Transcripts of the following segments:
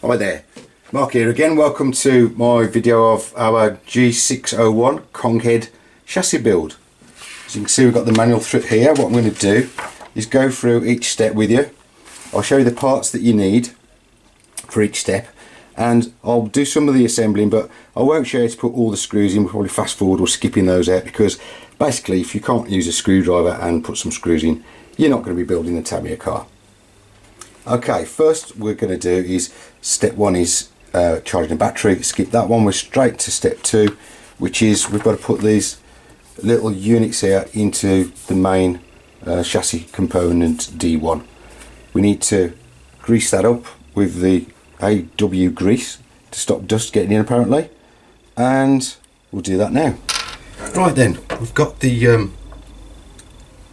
Hi there, Mark here again. Welcome to my video of our G6-01 Konghead chassis build. As you can see, we've got the manual through here. What I'm going to do is go through each step with you. I'll show you the parts that you need for each step, and I'll do some of the assembling, but I won't show you to put all the screws in. We'll probably fast forward or skipping those out, because basically if you can't use a screwdriver and put some screws in, you're not going to be building a Tamiya car. Okay, first we're going to do is step one is charging the battery. Skip that one, we're straight to step two, which is we've got to put these little units here into the main chassis component D1. We need to grease that up with the AW grease to stop dust getting in apparently, and we'll do that now. Right then, we've got the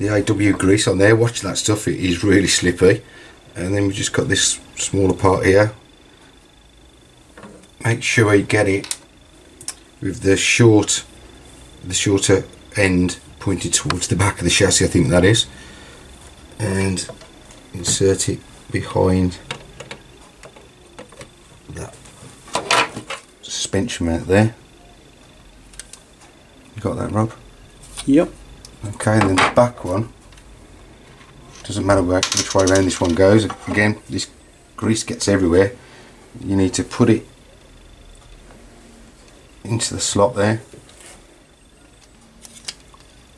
AW grease on there. Watch that stuff, it is really slippy. And then we've just got this smaller part here. Make sure you get it with the shorter end pointed towards the back of the chassis, I think that is, and insert it behind that suspension mount there. You got that, Rob? Yep. Okay, and then the back one, doesn't matter which way around this one goes. Again, this grease gets everywhere. You need to put it into the slot there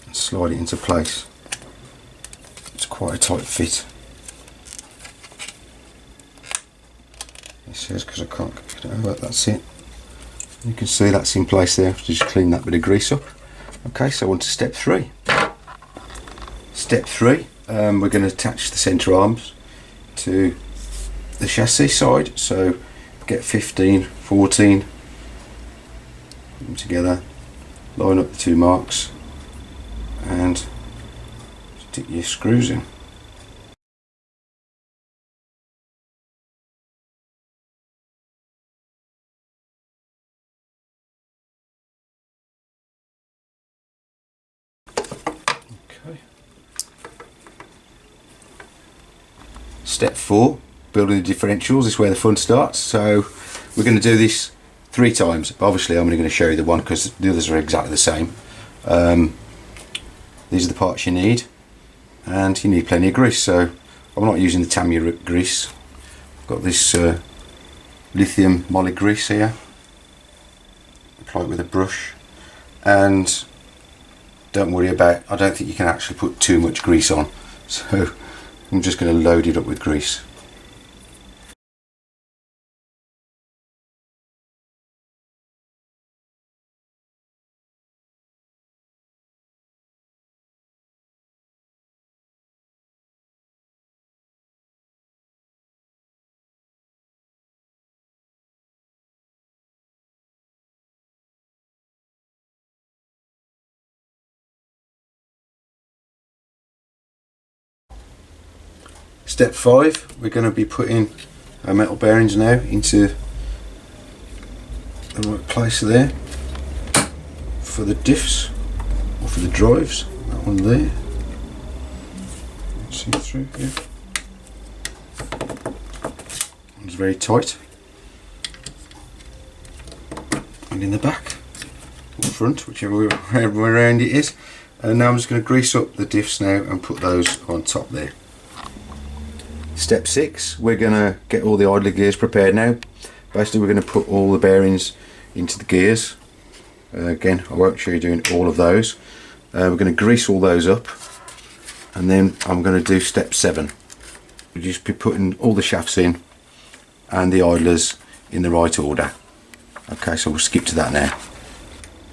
and slide it into place. It's quite a tight fit. It says, because I can't get it over, that's it. You can see that's in place there. Just clean that bit of grease up. Okay, so on to step three. Step three. We're going to attach the centre arms to the chassis side, so get 15, 14 together, line up the two marks and stick your screws in. Okay. Step 4, building the differentials. This is where the fun starts. So we're going to do this 3 times. Obviously I'm only going to show you the one because the others are exactly the same. These are the parts you need, and you need plenty of grease. So I'm not using the Tamiya grease. I've got this lithium moly grease here. Apply it with a brush, and don't worry about, I don't think you can actually put too much grease on, so I'm just going to load it up with grease. Step 5, we're going to be putting our metal bearings now into the right place there for the diffs, or for the drives. That one there. See through here. It's very tight. And in the back, or front, whichever way around it is. And now I'm just going to grease up the diffs now and put those on top there. Step 6, we're going to get all the idler gears prepared now. Basically we're going to put all the bearings into the gears. Again, I won't show you doing all of those. We're going to grease all those up, and then I'm going to do step 7. We'll just be putting all the shafts in and the idlers in the right order. Okay, so we'll skip to that now.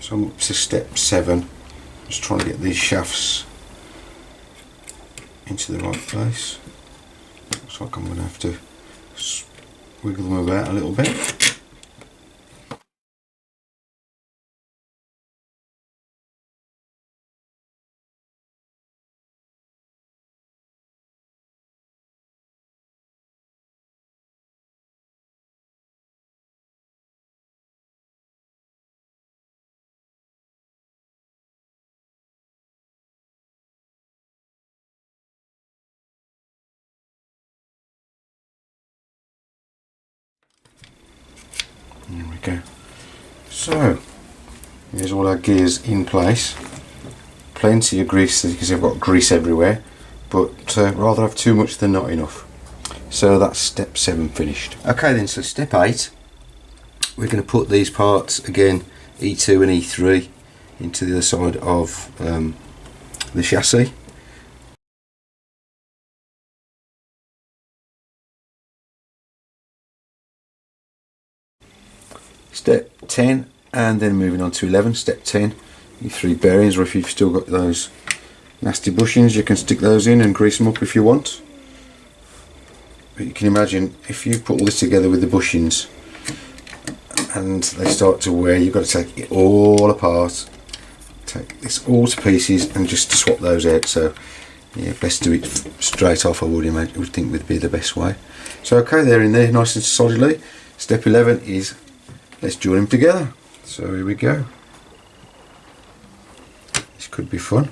So I'm up to step 7, just trying to get these shafts into the right place. Looks like I'm going to have to wiggle them about a little bit. There we go. So here's all our gears in place. Plenty of grease, as you can see I've got grease everywhere, but rather have too much than not enough. So that's step 7 finished. Okay then, so step 8, we're going to put these parts again, E2 and E3, into the other side of the chassis. Step 10, and then moving on to 11, step 10, your 3 bearings, or if you've still got those nasty bushings, you can stick those in and grease them up if you want. But you can imagine, if you put all this together with the bushings and they start to wear, you've got to take it all apart, take this all to pieces and just to swap those out. So yeah, best do it straight off, I would imagine, would think would be the best way. So okay, they're in there nice and solidly. Step 11 is, let's join them together. So here we go. This could be fun.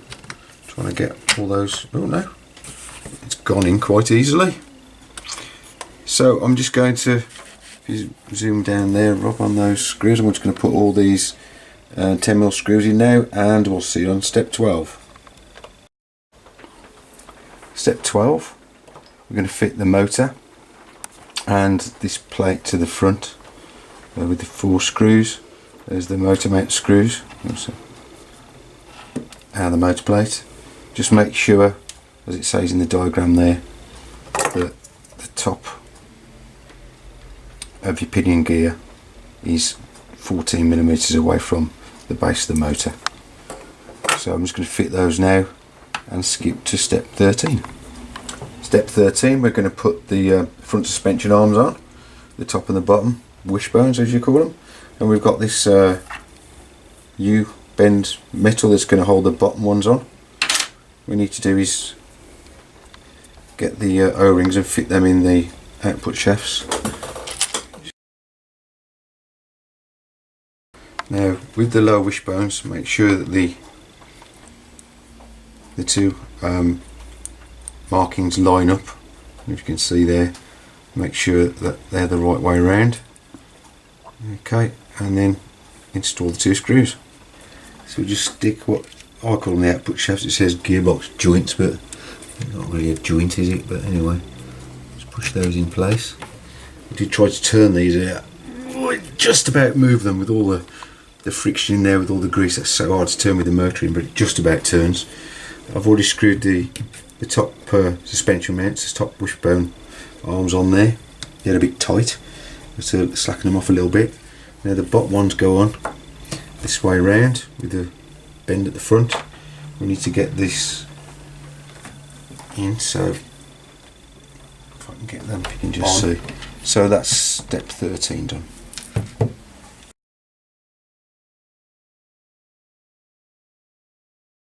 Trying to get all those, oh no, it's gone in quite easily. So I'm just going to, if you zoom down there, rub on those screws, I'm just going to put all these 10mm screws in now, and we'll see you on step 12. Step 12, we're going to fit the motor and this plate to the front with the 4 screws. There's the motor mount screws and the motor plate. Just make sure, as it says in the diagram there, that the top of your pinion gear is 14mm away from the base of the motor. So I'm just going to fit those now and skip to step 13. Step 13, we're going to put the front suspension arms on, the top and the bottom wishbones as you call them, and we've got this U-bend metal that's going to hold the bottom ones on. What we need to do is get the O-rings and fit them in the output shafts. Now with the lower wishbones, make sure that the 2 markings line up. If you can see there, make sure that they're the right way around. Okay, and then install the 2 screws. So we just stick what I call them the output shafts. It says gearbox joints, but not really a joint, is it? But anyway, just push those in place. I did try to turn these out. I just about move them with all the friction in there, with all the grease. That's so hard to turn with the motor in, but it just about turns. I've already screwed the top suspension mounts, the top wishbone arms on there. They're a bit tight, so slacken them off a little bit. Now the bottom ones go on this way round with the bend at the front. We need to get this in, so if I can get them, if you can just see. So that's step 13 done.